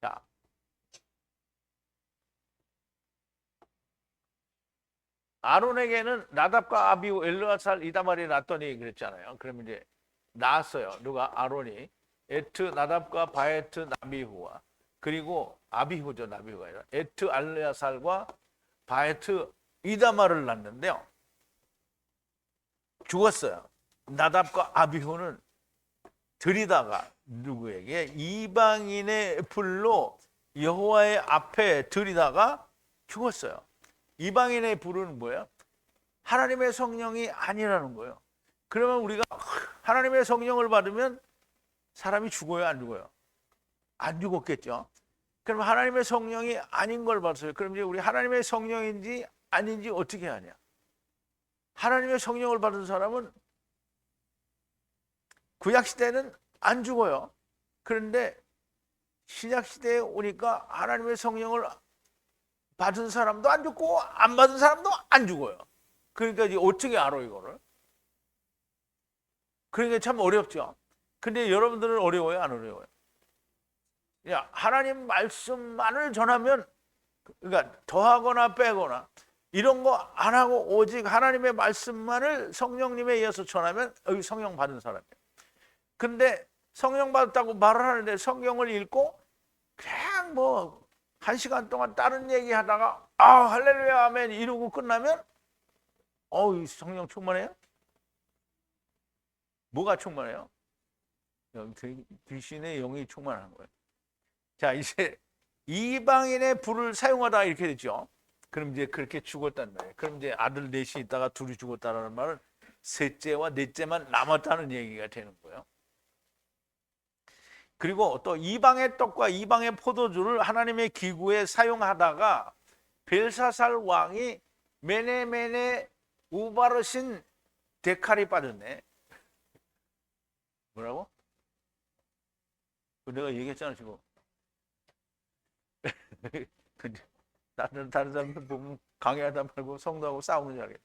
자, 아론에게는 나답과 아비후, 엘르아살, 이다말이 낳았더니 그랬잖아요. 그러면 이제 낳았어요. 누가? 아론이. 에트 나답과 바에트 나비후와, 그리고 아비후죠. 나비후가 아니라 에트 알레아살과 바에트 이다말을 낳는데요. 죽었어요. 나답과 아비후는 들이다가 누구에게? 이방인의 불로 여호와의 앞에 들이다가 죽었어요. 이방인의 불은 뭐예요? 하나님의 성령이 아니라는 거예요. 그러면 우리가 하나님의 성령을 받으면 사람이 죽어요, 안 죽어요? 안 죽었겠죠. 그럼 하나님의 성령이 아닌 걸 봤어요. 그럼 이제 우리 하나님의 성령인지 아닌지 어떻게 하냐? 하나님의 성령을 받은 사람은 구약시대는 안 죽어요. 그런데 신약시대에 오니까 하나님의 성령을 받은 사람도 안 죽고 안 받은 사람도 안 죽어요. 그러니까 이제 어떻게 알아 이거를? 그러니까 참 어렵죠. 근데 여러분들은 어려워요, 안 어려워요? 야, 하나님 말씀만을 전하면, 그러니까 더하거나 빼거나 이런 거 안 하고 오직 하나님의 말씀만을 성령님에 의해서 전하면 여기 성령 받은 사람이에요. 근데 성령 받았다고 말을 하는데 성경을 읽고 그냥 뭐 1시간 동안 다른 얘기 하다가 할렐루야 아멘 이러고 끝나면 성령 충만해요? 뭐가 충만해요? 귀신의 영이 충만한 거예요. 자, 이제 이방인의 불을 사용하다 이렇게 됐죠. 그럼 이제 그렇게 죽었단 말이에요. 그럼 이제 아들 넷이 있다가 둘이 죽었다라는 말은 셋째와 넷째만 남았다는 얘기가 되는 거예요. 그리고 또 이방의 떡과 이방의 포도주를 하나님의 기구에 사용하다가 벨사살 왕이 메네메네 우바르신 데칼이 빠졌네. 뭐라고? 내가 얘기했잖아 지금. 다른 사람들 보면 강의하다 말고 성도하고 싸우는 줄 알겠다.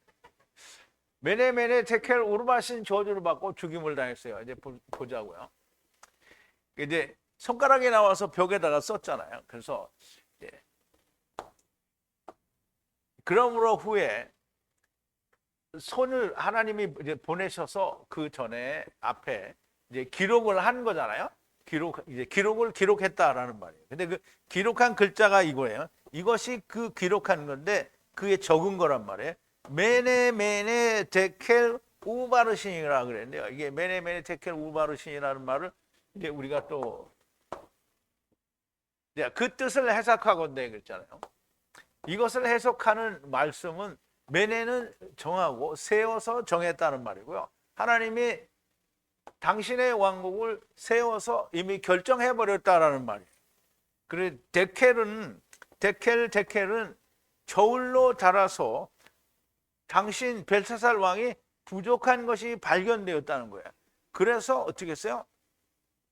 메네메네 데켈 우르바신 저주를 받고 죽임을 당했어요. 이제 보자고요. 이제 손가락이 나와서 벽에다가 썼잖아요. 그래서 이제 그러므로 후에 손을 하나님이 이제 보내셔서 그 전에 앞에 이제 기록을 한 거잖아요. 기록을 기록했다라는 말이에요. 근데 그 기록한 글자가 이거예요. 이것이 그 기록한 건데 그게 적은 거란 말이에요. 메네메네 데켈 우바르신이라 그랬는데요. 이게 메네메네 데켈 우바르신이라는 말을 이제 우리가 또 그 뜻을 해석하건대 그랬잖아요. 이것을 해석하는 말씀은 메네는 정하고 세워서 정했다는 말이고요. 하나님이 당신의 왕국을 세워서 이미 결정해 버렸다라는 말이에요. 그리고 데켈은 저울로 달아서 당신 벨사살 왕이 부족한 것이 발견되었다는 거예요. 그래서 어떻게 했어요?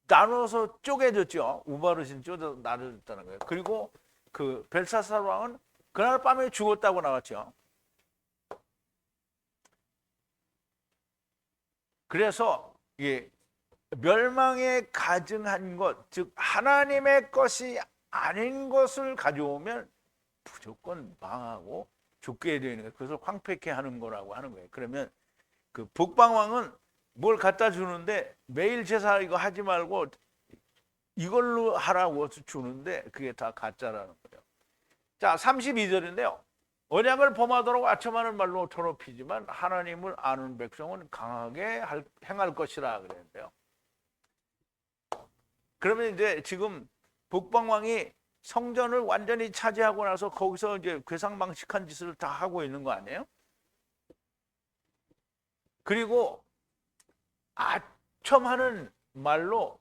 나눠서 쪼개졌죠. 우바르신 쪼개서 나눠졌다는 거예요. 그리고 그 벨사살 왕은 그날 밤에 죽었다고 나왔죠. 그래서 이 멸망에 가증한 것, 즉 하나님의 것이 아닌 것을 가져오면 무조건 망하고 죽게 되는 거예요. 그것을 황폐케 하는 거라고 하는 거예요. 그러면 그 북방왕은 뭘 갖다 주는데 매일 제사 이거 하지 말고 이걸로 하라고 주는데 그게 다 가짜라는 거예요. 자, 32절인데요. 언약을 범하도록 아첨하는 말로 더럽히지만 하나님을 아는 백성은 강하게 행할 것이라 그랬는데요. 그러면 이제 지금 북방왕이 성전을 완전히 차지하고 나서 거기서 이제 괴상망측한 짓을 다 하고 있는 거 아니에요? 그리고 아첨하는 말로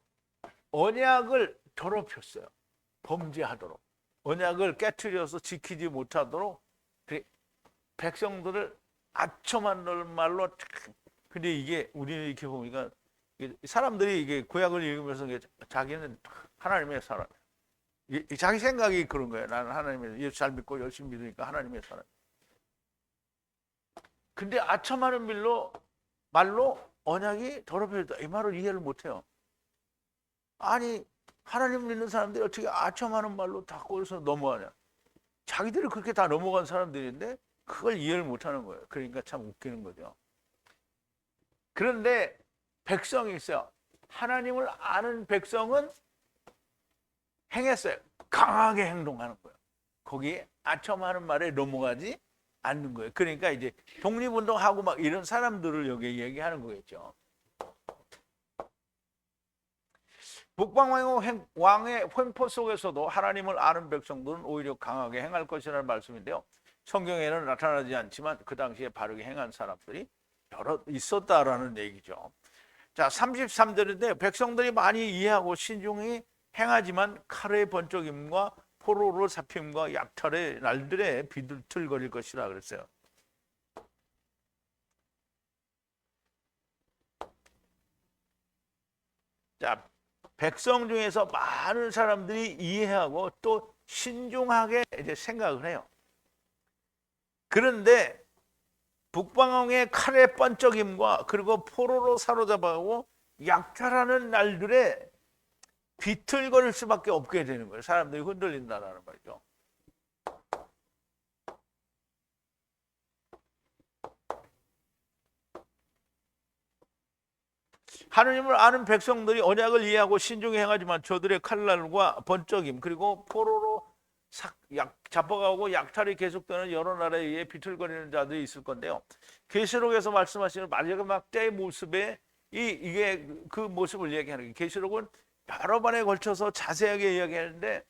언약을 더럽혔어요. 범죄하도록. 언약을 깨트려서 지키지 못하도록 백성들을 아첨하는 말로. 근데 이게 우리는 이렇게 보니까 사람들이 이게 구약을 읽으면서 자기는 하나님의 사람, 자기 생각이 그런 거예요. 나는 하나님의 예수 잘 믿고 열심히 믿으니까 하나님의 사람. 근데 아첨하는 말로 언약이 더럽혀졌다. 이 말을 이해를 못해요. 아니 하나님 믿는 사람들이 어떻게 아첨하는 말로 다 꼬여서 넘어가냐. 자기들이 그렇게 다 넘어간 사람들인데 그걸 이해를 못하는 거예요. 그러니까 참 웃기는 거죠. 그런데 백성이 있어요. 하나님을 아는 백성은 행했어요. 강하게 행동하는 거예요. 거기에 아첨하는 말에 넘어가지 않는 거예요. 그러니까 이제 독립운동하고 막 이런 사람들을 여기 얘기하는 거겠죠. 북방왕의 횡포 속에서도 하나님을 아는 백성들은 오히려 강하게 행할 것이라는 말씀인데요. 성경에는 나타나지 않지만 그 당시에 바르게 행한 사람들이 여러 있었다라는 얘기죠. 자, 33절인데 백성들이 많이 이해하고 신중히 행하지만 칼의 번쩍임과 포로로 잡힘과 약탈의 날들에 비틀거릴 것이라 그랬어요. 자, 백성 중에서 많은 사람들이 이해하고 또 신중하게 이제 생각을 해요. 그런데 북방왕의 칼의 번쩍임과 그리고 포로로 사로잡아가고 약탈하는 날들에 비틀거릴 수밖에 없게 되는 거예요. 사람들이 흔들린다는 말이죠. 하느님을 아는 백성들이 언약을 이해하고 신중히 행하지만 저들의 칼날과 번쩍임 그리고 포로로 잡아가고 약탈이 계속되는 여러 나라에 의해 비틀거리는 자들이 있을 건데요. 계시록에서 말씀하시는 마지막 때의 모습에 이게 그 모습을 얘기하는 거예요. 계시록은 여러 번에 걸쳐서 자세하게 이야기하는데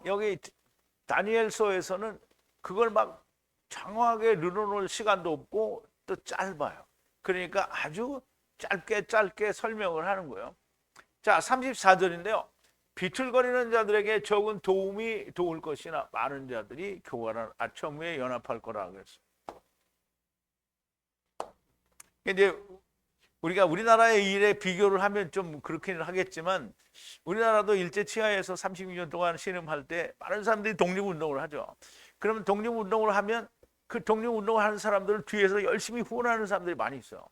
여기 다니엘서에서는 그걸 막 장황하게 늘어놓을 시간도 없고 또 짧아요. 그러니까 아주 짧게 설명을 하는 거예요. 자, 34절인데요. 비틀거리는 자들에게 적은 도움이 도울 것이나 많은 자들이 교활한 아첨 위에 연합할 거라 그랬어요. 이제 우리가 우리나라의 일에 비교를 하면 좀 그렇기는 하겠지만 우리나라도 일제 치하에서 32년 동안 신음할 때 많은 사람들이 독립운동을 하죠. 그러면 독립운동을 하면 그 독립운동을 하는 사람들을 뒤에서 열심히 후원하는 사람들이 많이 있어요.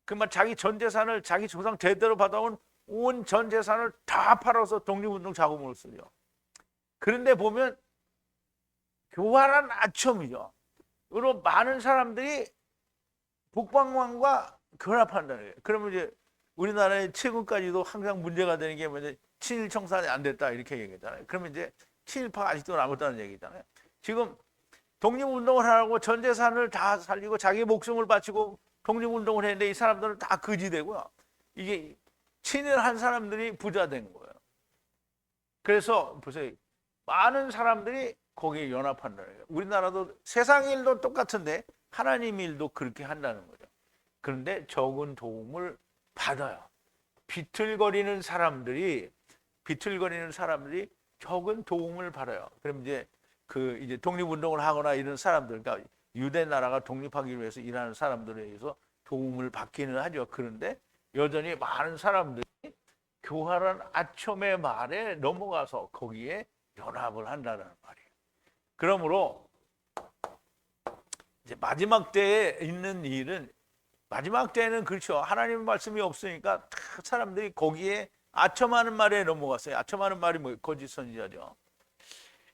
그만 자기 전 재산을 자기 조상 대대로 받아온 온 전 재산을 다 팔아서 독립운동 자금으로 쓰죠. 그런데 보면 교활한 아첨이죠. 으로 많은 사람들이 북방왕과 결합한다는 거예요. 그러면 이제 우리나라의 최근까지도 항상 문제가 되는 게 뭐냐, 친일 청산이 안 됐다 이렇게 얘기하잖아요. 그러면 이제 친일파가 아직도 남았다는 얘기잖아요. 지금 독립운동을 하라고 전 재산을 다 살리고 자기 목숨을 바치고 독립운동을 했는데 이 사람들은 다 거지되고요. 이게 친일한 사람들이 부자 된 거예요. 그래서 보세요. 많은 사람들이 거기에 연합한다는 거예요. 우리나라도 세상 일도 똑같은데 하나님 일도 그렇게 한다는 거죠. 그런데 적은 도움을 받아요. 비틀거리는 사람들이 적은 도움을 받아요. 그럼 이제 이제 독립운동을 하거나 이런 사람들, 그러니까 유대 나라가 독립하기 위해서 일하는 사람들에 의해서 도움을 받기는 하죠. 그런데 여전히 많은 사람들이 교활한 아첨의 말에 넘어가서 거기에 연합을 한다는 말이에요. 그러므로 이제 마지막 때에 있는 일은 마지막 때는 그렇죠. 하나님의 말씀이 없으니까 다 사람들이 거기에 아첨하는 말에 넘어갔어요. 아첨하는 말이 뭐예요? 거짓 선지자죠.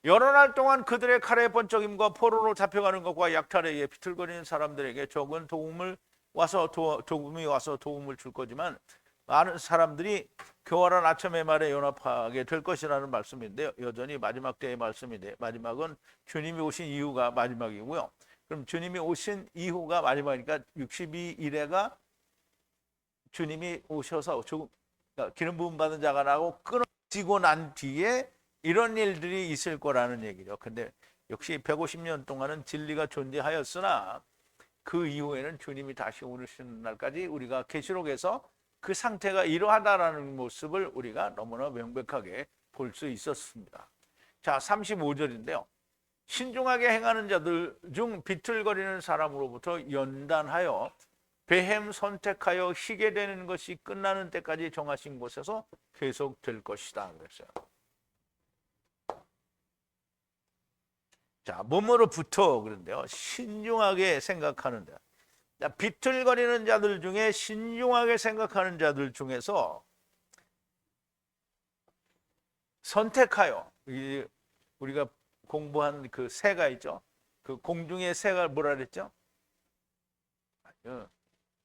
여러 날 동안 그들의 칼의 번쩍임과 포로로 잡혀가는 것과 약탈에 의해 비틀거리는 사람들에게 적은 도움이 와서 도움을 줄 거지만 많은 사람들이 교활한 아첨의 말에 연합하게 될 것이라는 말씀인데요. 여전히 마지막 때의 말씀인데 마지막은 주님이 오신 이후가 마지막이고요. 그럼 주님이 오신 이후가 마지막이니까 62일에가 주님이 오셔서 기름 부음 받은 자가 나고 끊어지고 난 뒤에 이런 일들이 있을 거라는 얘기죠. 근데 역시 150년 동안은 진리가 존재하였으나 그 이후에는 주님이 다시 오시는 날까지 우리가 계시록에서 그 상태가 이러하다라는 모습을 우리가 너무나 명백하게 볼 수 있었습니다. 자, 35절인데요. 신중하게 행하는 자들 중 비틀거리는 사람으로부터 연단하여 베hem 선택하여 희게 되는 것이 끝나는 때까지 정하신 곳에서 계속될 것이다 그랬어요. 자, 몸으로부터 그런데요. 신중하게 생각하는 자. 자, 비틀거리는 자들 중에 신중하게 생각하는 자들 중에서 선택하여 우리가 공부한 그 새가 있죠. 그 공중의 새가 뭐라 그랬죠?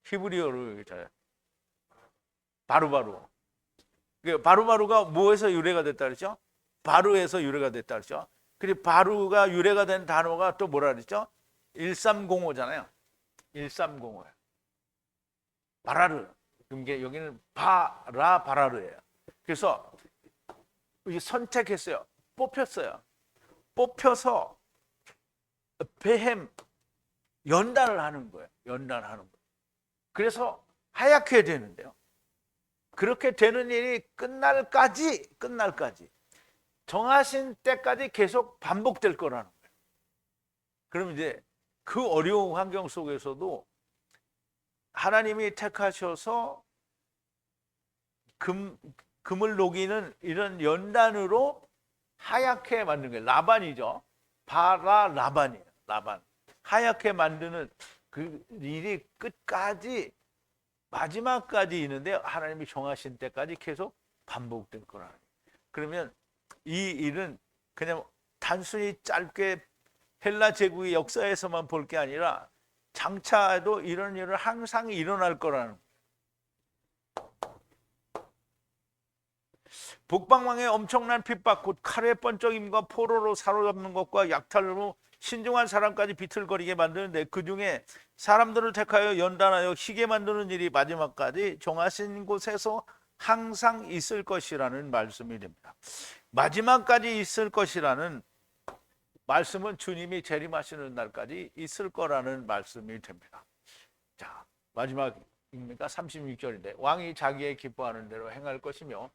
히브리어로 바루바루. 바루바루가 뭐에서 유래가 됐다 그랬죠? 바루에서 유래가 됐다 그랬죠? 그리고 바루가 유래가 된 단어가 또 뭐라 그랬죠? 1305잖아요. 1305. 바라르. 여기는 바라르예요. 그래서 선택했어요. 뽑혀서 베hem 연단을 하는 거예요. 그래서 하얗게 되는데요. 그렇게 되는 일이 끝날까지 정하신 때까지 계속 반복될 거라는 거예요. 그럼 이제 그 어려운 환경 속에서도 하나님이 택하셔서 금을 녹이는 이런 연단으로 하얗게 만든 거예요. 라반이죠. 라반이에요. 라반. 하얗게 만드는 그 일이 끝까지 마지막까지 있는데 하나님이 정하신 때까지 계속 반복될 거라는 거예요. 그러면 이 일은 그냥 단순히 짧게 헬라 제국의 역사에서만 볼 게 아니라 장차에도 이런 일은 항상 일어날 거라는 거예요. 북방왕의 엄청난 핍박 곧 칼의 번쩍임과 포로로 사로잡는 것과 약탈로 신중한 사람까지 비틀거리게 만드는데 그중에 사람들을 택하여 연단하여 희게 만드는 일이 마지막까지 정하신 곳에서 항상 있을 것이라는 말씀이 됩니다. 마지막까지 있을 것이라는 말씀은 주님이 재림하시는 날까지 있을 거라는 말씀이 됩니다. 자, 마지막입니까? 36절인데 왕이 자기의 기뻐하는 대로 행할 것이며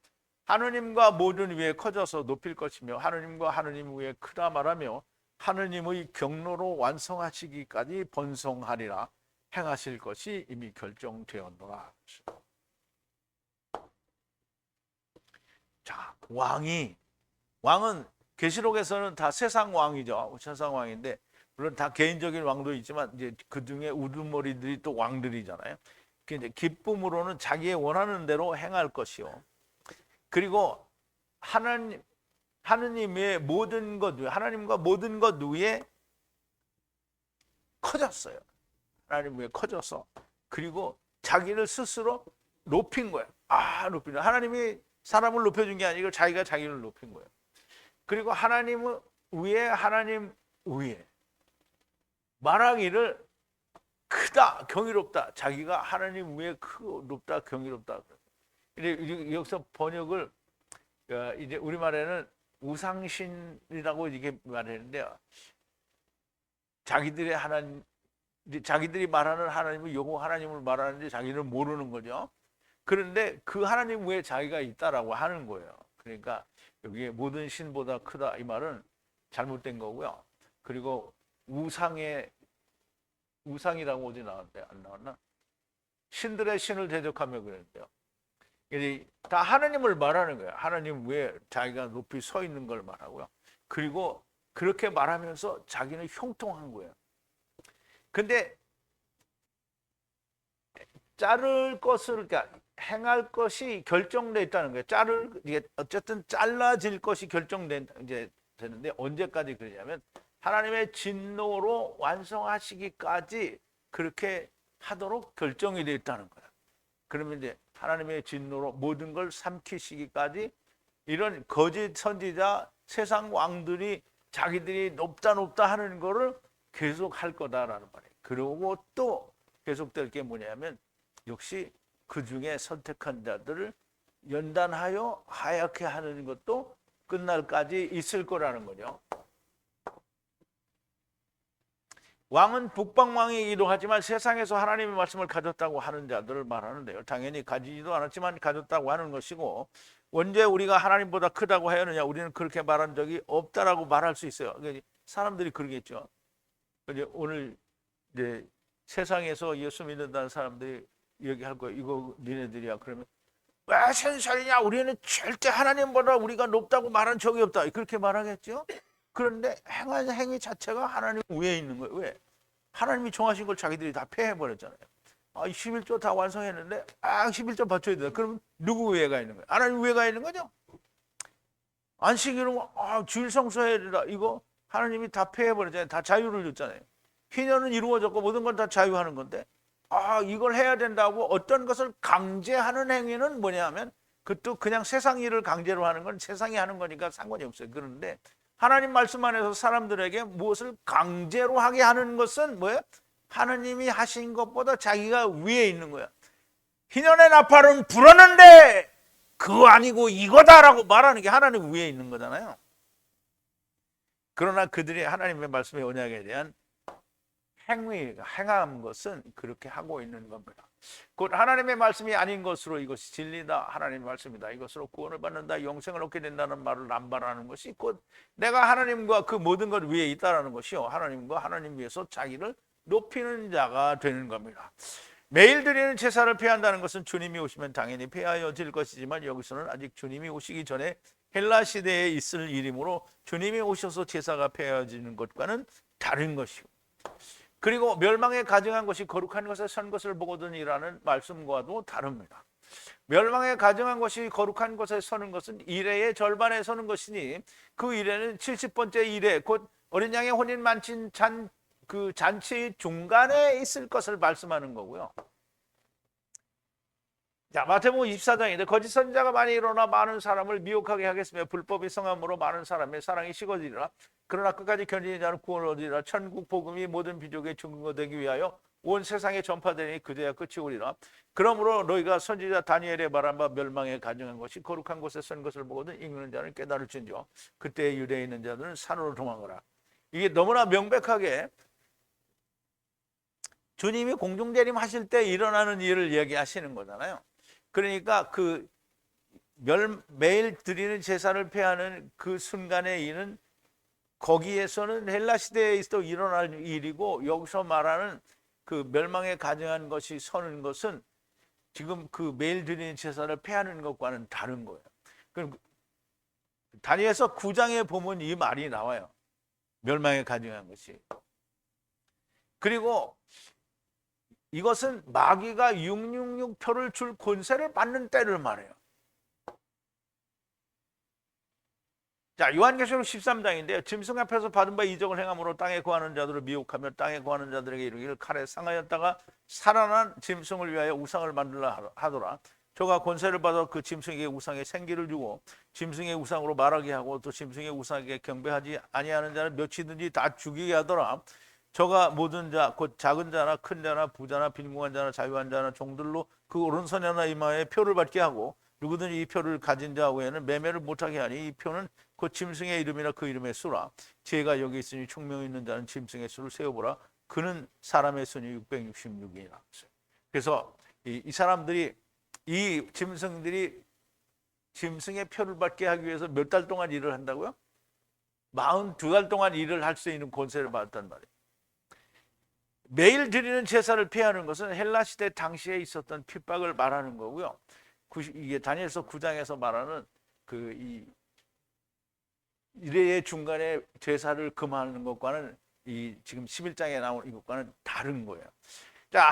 하느님과 모든 위에 커져서 높일 것이며 하느님과 하느님 위에 크다 말하며 하느님의 경로로 완성하시기까지 번성하리라. 행하실 것이 이미 결정되었노라. 자, 왕은 계시록에서는 다 세상 왕이죠. 세상 왕인데 물론 다 개인적인 왕도 있지만 이제 그 중에 우두머리들이 또 왕들이잖아요. 이제 기쁨으로는 자기의 원하는 대로 행할 것이요. 그리고 하느님의 모든 것 위에, 하나님과 모든 것 위에 커졌어요. 하나님 위에 커져서 그리고 자기를 스스로 높인 거예요. 높이는 하나님이 사람을 높여준 게 아니고 자기가 자기를 높인 거예요. 그리고 하나님 위에 말하기를 크다, 경이롭다. 자기가 하나님 위에 크고 높다, 경이롭다. 여기서 번역을 이제 우리말에는 우상신이라고 이렇게 말했는데요. 자기들이 말하는 하나님은 여호와 하나님을 말하는데 자기는 모르는 거죠. 그런데 그 하나님 외에 자기가 있다라고 하는 거예요. 그러니까 여기에 모든 신보다 크다 이 말은 잘못된 거고요. 그리고 우상이라고 어디 나왔대? 안 나왔나? 신들의 신을 대적하며 그랬대요. 다 하나님을 말하는 거예요. 하나님 외에 자기가 높이 서 있는 걸 말하고요. 그리고 그렇게 말하면서 자기는 형통한 거예요. 근데 그러니까 행할 것이 결정돼 있다는 거예요. 어쨌든 잘라질 것이 되는데 언제까지 그러냐면 하나님의 진노로 완성하시기까지 그렇게 하도록 결정이 되어 있다는 거예요. 그러면 이제 하나님의 진노로 모든 걸 삼키시기까지 이런 거짓 선지자 세상 왕들이 자기들이 높다 하는 거를 계속 할 거다라는 말이에요. 그리고 또 계속될 게 뭐냐면 역시 그 중에 선택한 자들을 연단하여 하얗게 하는 것도 끝날까지 있을 거라는 거죠. 왕은 북방왕이기도 하지만 세상에서 하나님의 말씀을 가졌다고 하는 자들을 말하는데요. 당연히 가지지도 않았지만 가졌다고 하는 것이고 언제 우리가 하나님보다 크다고 하였느냐? 우리는 그렇게 말한 적이 없다라고 말할 수 있어요. 사람들이 그러겠죠. 오늘 이제 세상에서 예수 믿는다는 사람들이 얘기할 거예요. 이거 니네들이야. 그러면 왜 센살이냐? 우리는 절대 하나님보다 우리가 높다고 말한 적이 없다. 그렇게 말하겠죠. 그런데 행하는 행위 자체가 하나님 위에 있는 거예요. 왜? 하나님이 정하신 걸 자기들이 다 폐해버렸잖아요. 11조 다 완성했는데 11조 바쳐야 된다. 그러면 누구 위에가 있는 거예요? 하나님 위에가 있는 거죠. 안식일은 주일 성수해야 된다. 이거 하나님이 다 폐해버렸잖아요. 다 자유를 줬잖아요. 희년은 이루어졌고 모든 건 다 자유하는 건데 이걸 해야 된다고 어떤 것을 강제하는 행위는 뭐냐면 그것도 그냥 세상 일을 강제로 하는 건 세상이 하는 거니까 상관이 없어요. 그런데 하나님 말씀 안에서 사람들에게 무엇을 강제로 하게 하는 것은 뭐예요? 하나님이 하신 것보다 자기가 위에 있는 거야. 희년의 나팔은 불었는데 그거 아니고 이거다라고 말하는 게 하나님 위에 있는 거잖아요. 그러나 그들이 하나님의 말씀의 언약에 대한 행한 것은 그렇게 하고 있는 겁니다. 곧 하나님의 말씀이 아닌 것으로 이것이 진리다, 하나님의 말씀이다, 이것으로 구원을 받는다, 영생을 얻게 된다는 말을 남발하는 것이 곧 내가 하나님과 그 모든 것 위에 있다는 것이요, 하나님과 하나님 위에서 자기를 높이는 자가 되는 겁니다. 매일 드리는 제사를 폐한다는 것은 주님이 오시면 당연히 폐하여질 것이지만 여기서는 아직 주님이 오시기 전에 헬라 시대에 있을 일이므로 주님이 오셔서 제사가 폐하여지는 것과는 다른 것이고, 그리고 멸망에 가증한 것이 거룩한 것에 선 것을 보거든이라는 말씀과도 다릅니다. 멸망에 가증한 것이 거룩한 것에 서는 것은 이레의 절반에 서는 것이니 그 이레는 70번째 이레, 곧 어린 양의 혼인 만친 그 잔치의 중간에 있을 것을 말씀하는 거고요. 자, 마태복음 24장인데 거짓 선지자가 많이 일어나 많은 사람을 미혹하게 하겠으며 불법이 성함으로 많은 사람의 사랑이 식어지리라. 그러나 끝까지 견디는 자는 구원을 얻으리라. 천국 복음이 모든 민족에 증거되기 위하여 온 세상에 전파되니 그제야 끝이 오리라. 그러므로 너희가 선지자 다니엘의 말한 바 멸망에 가증한 것이 거룩한 곳에 선 것을 보거든 읽는 자는 깨달을진저 그때 유대에 있는 자들은 산으로 도망가라. 이게 너무나 명백하게 주님이 공중재림 하실 때 일어나는 일을 얘기하시는 거잖아요. 그러니까 그 매일 드리는 제사를 폐하는 그 순간의 일은 거기에서는 헬라 시대에서 일어날 일이고, 여기서 말하는 그 멸망에 가증한 것이 서는 것은 지금 그 매일 드리는 제사를 폐하는 것과는 다른 거예요. 그럼 다니엘서 9장에 보면 이 말이 나와요. 멸망에 가증한 것이. 그리고 이것은 마귀가 666표를 줄 권세를 받는 때를 말해요. 자, 요한계시록 13장인데요. 짐승 앞에서 받은 바 이적을 행함으로 땅에 거하는 자들을 미혹하며 땅에 거하는 자들에게 이르기를 칼에 상하였다가 살아난 짐승을 위하여 우상을 만들라 하더라. 저가 권세를 받아 그 짐승에게 우상에 생기를 주고 짐승의 우상으로 말하게 하고 또 짐승의 우상에게 경배하지 아니하는 자는 몇이든지 다 죽이게 하더라. 저가 모든 자 곧 작은 자나 큰 자나 부자나 빈궁한 자나 자유한 자나 종들로 그 오른손이나 이마에 표를 받게 하고 누구든지 이 표를 가진 자 외에는 매매를 못하게 하니 이 표는 그 짐승의 이름이나 그 이름의 수라. 지혜가 여기 있으니 총명 있는 자는 짐승의 수를 세어보라. 그는 사람의 수니 666이라. 그래서 이 사람들이, 이 짐승들이 짐승의 표를 받게 하기 위해서 몇 달 동안 일을 한다고요? 42달 동안 일을 할 수 있는 권세를 받았단 말이에요. 매일 드리는 제사를 폐하는 것은 헬라 시대 당시에 있었던 핍박을 말하는 거고요. 이게 다니엘서 9장에서 말하는 이 일의 중간에 제사를 금하는 것과는 이 지금 11장에 나온 이것과는 다른 거예요. 자,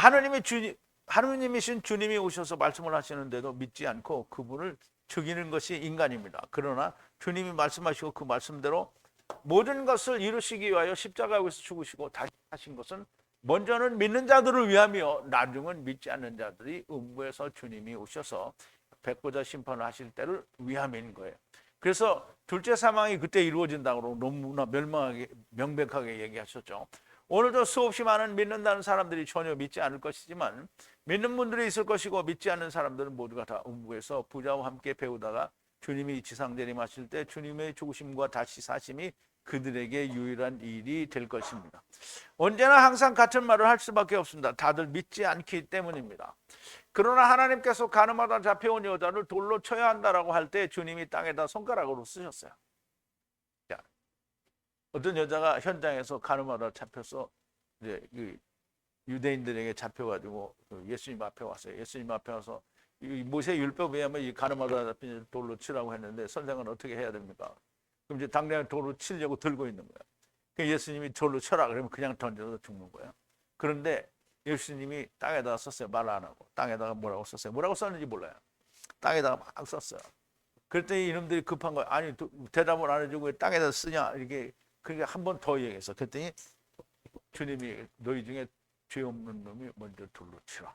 하느님이신 주님이 오셔서 말씀을 하시는데도 믿지 않고 그분을 죽이는 것이 인간입니다. 그러나 주님이 말씀하시고 그 말씀대로 모든 것을 이루시기 위하여 십자가에서 죽으시고 다시 하신 것은 먼저는 믿는 자들을 위하며 나중은 믿지 않는 자들이 음부에서 주님이 오셔서 백보자 심판을 하실 때를 위함인 거예요. 그래서 둘째 사망이 그때 이루어진다고 너무나 명백하게 얘기하셨죠. 오늘도 수없이 많은 믿는다는 사람들이 전혀 믿지 않을 것이지만 믿는 분들이 있을 것이고 믿지 않는 사람들은 모두가 다 음부에서 부자와 함께 배우다가 주님이 지상재림하실 때 주님의 죽으심과 다시 사심이 그들에게 유일한 일이 될 것입니다. 언제나 항상 같은 말을 할 수밖에 없습니다. 다들 믿지 않기 때문입니다. 그러나 하나님께서 가늠하다 잡혀온 여자를 돌로 쳐야 한다라고 할 때 주님이 땅에다 손가락으로 쓰셨어요. 자, 어떤 여자가 현장에서 가늠하다 잡혀서 이제 유대인들에게 잡혀가지고 예수님 앞에 왔어요. 예수님 앞에 와서 모세 율법에 의하면 이 가늠하다 잡힌 돌로 치라고 했는데 선생은 어떻게 해야 됩니까? 그럼 이제 당장 돌로 치려고 들고 있는 거예요. 예수님이 돌로 쳐라 그러면 그냥 던져서 죽는 거예요. 그런데 예수님이 땅에다가 썼어요. 말 안 하고. 땅에다가 뭐라고 썼어요? 뭐라고 썼는지 몰라요. 땅에다가 막 썼어요. 그랬더니 이놈들이 급한 거예요. 아니 대답을 안 해주고 왜 땅에다 쓰냐? 이렇게 그게 한 번 더 얘기했어. 그랬더니 주님이 너희 중에 죄 없는 놈이 먼저 돌로 치라.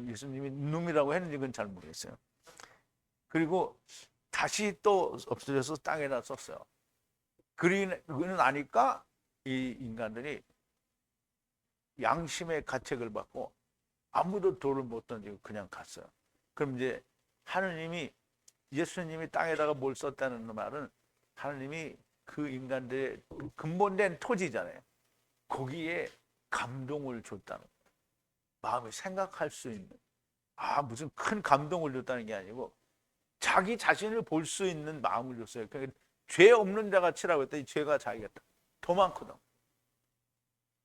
예수님이 놈이라고 했는지 그건 잘 모르겠어요. 그리고 다시 또 엎드려서 땅에다 썼어요. 그는 아니까 이 인간들이 양심의 가책을 받고 아무도 돌을 못 던지고 그냥 갔어요. 그럼 이제 하느님이, 예수님이 땅에다가 뭘 썼다는 말은 하느님이 그 인간들의 근본된 토지잖아요. 거기에 감동을 줬다는 거예요. 마음이 생각할 수 있는, 무슨 큰 감동을 줬다는 게 아니고 자기 자신을 볼 수 있는 마음을 줬어요. 그러니까 죄 없는 자가 치라고 했더니 죄가 자기가 더 많거든.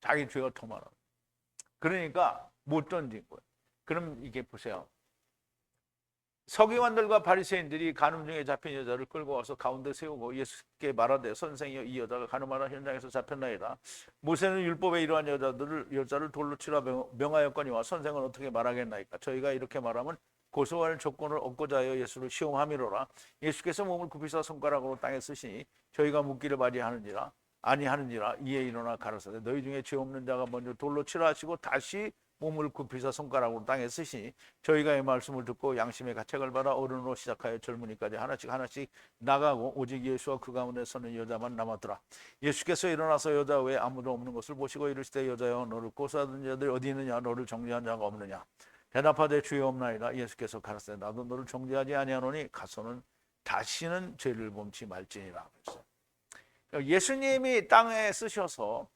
자기 죄가 더 많아. 그러니까 못 던진 거예요. 그럼 이게 보세요. 서기관들과 바리새인들이 간음 중에 잡힌 여자를 끌고 와서 가운데 세우고 예수께 말하되 선생이여 이 여자가 간음하는 현장에서 잡혔나이다. 모세는 율법에 이러한 여자를 돌로 치라 명하였거니와 선생은 어떻게 말하겠나이까. 저희가 이렇게 말하면 고소할 조건을 얻고자 하여 예수를 시험함이로라. 예수께서 몸을 굽히사 손가락으로 땅에 쓰시니 저희가 묻기를 아니하는지라. 이에 일어나 가라사대 너희 중에 죄 없는 자가 먼저 돌로 치라 하시고 다시 몸을 굽히사 손가락으로 땅에 쓰시니 저희가 이 말씀을 듣고 양심의 가책을 받아 어른으로 시작하여 젊은이까지 하나씩 나가고 오직 예수와 그 가운데 서는 여자만 남았더라. 예수께서 일어나서 여자 외에 아무도 없는 것을 보시고 이르시되 여자여 너를 고소하던 자들이 어디 있느냐? 너를 정죄한 자가 없느냐? 대답하되 주여 없나이다. 예수께서 가라사대 나도 너를 정죄하지 아니하노니 가서는 다시는 죄를 범치 말지니라. 예수님이 땅에 쓰셔서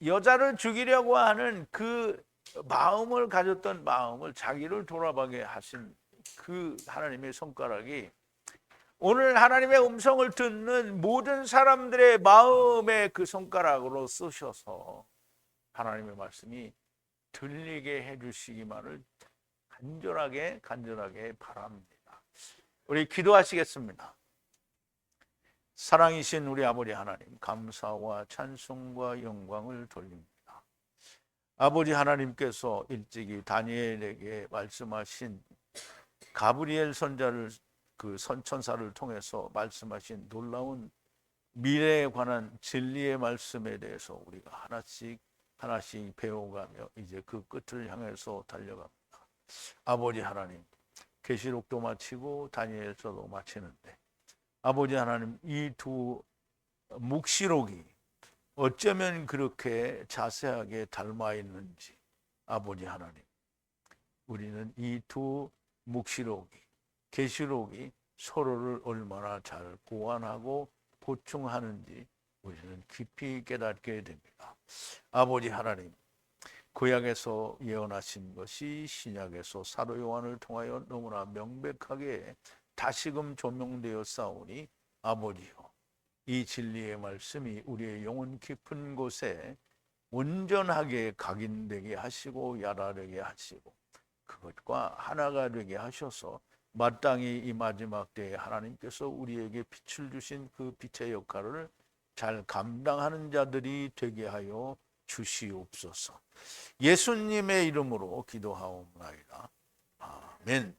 여자를 죽이려고 하는 그 마음을 가졌던 마음을 자기를 돌아보게 하신 그 하나님의 손가락이 오늘 하나님의 음성을 듣는 모든 사람들의 마음의 그 손가락으로 쓰셔서 하나님의 말씀이 들리게 해주시기만을 간절하게 바랍니다. 우리 기도하시겠습니다. 사랑이신 우리 아버지 하나님, 감사와 찬송과 영광을 돌립니다. 아버지 하나님께서 일찍이 다니엘에게 말씀하신 가브리엘 선자를 그 선천사를 통해서 말씀하신 놀라운 미래에 관한 진리의 말씀에 대해서 우리가 하나씩 배워가며 이제 그 끝을 향해서 달려갑니다. 아버지 하나님, 계시록도 마치고 다니엘서도 마치는데 아버지 하나님, 이 두 묵시록이 어쩌면 그렇게 자세하게 닮아 있는지 아버지 하나님, 우리는 이 두 묵시록이, 계시록이 서로를 얼마나 잘 보완하고 보충하는지 우리는 깊이 깨닫게 됩니다. 아버지 하나님, 구약에서 예언하신 것이 신약에서 사도 요한을 통하여 너무나 명백하게 다시금 조명되어 싸우니 아버지여, 이 진리의 말씀이 우리의 영혼 깊은 곳에 온전하게 각인되게 하시고 야라되게 하시고 그것과 하나가 되게 하셔서 마땅히 이 마지막 때에 하나님께서 우리에게 빛을 주신 그 빛의 역할을 잘 감당하는 자들이 되게 하여 주시옵소서. 예수님의 이름으로 기도하옵나이다. 아멘.